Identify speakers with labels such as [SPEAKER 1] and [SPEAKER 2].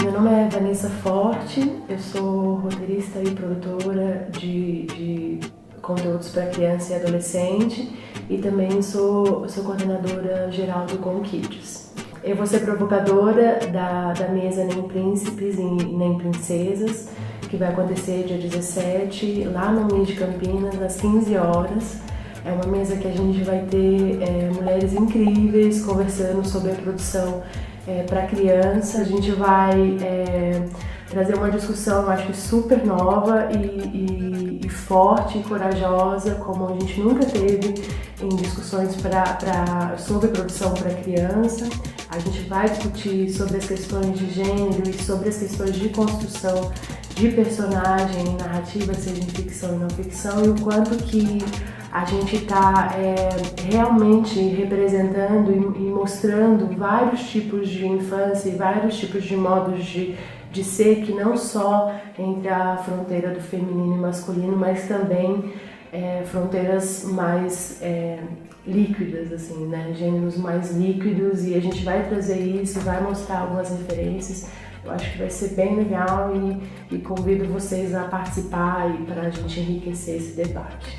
[SPEAKER 1] Meu nome é Vanessa Forte, eu sou roteirista e produtora de conteúdos para criança e adolescente e também sou coordenadora geral do Com Kids. Eu vou ser provocadora da mesa Nem Príncipes e Nem Princesas, que vai acontecer dia 17, lá no MII de Campinas, às 15 horas. É uma mesa que a gente vai ter mulheres incríveis conversando sobre a produção para criança. A gente vai trazer uma discussão, eu acho que super nova e forte e corajosa, como a gente nunca teve em discussões sobre produção para criança. A gente vai discutir sobre as questões de gênero e sobre as questões de construção de personagem e narrativa, seja em ficção e não ficção, e o quanto que a gente está realmente representando e mostrando vários tipos de infância e vários tipos de modos de ser, que não só entre a fronteira do feminino e masculino, mas também fronteiras mais líquidas, assim, né? Gêneros mais líquidos, e a gente vai trazer isso, vai mostrar algumas referências. Eu acho que vai ser bem legal e convido vocês a participar e para a gente enriquecer esse debate.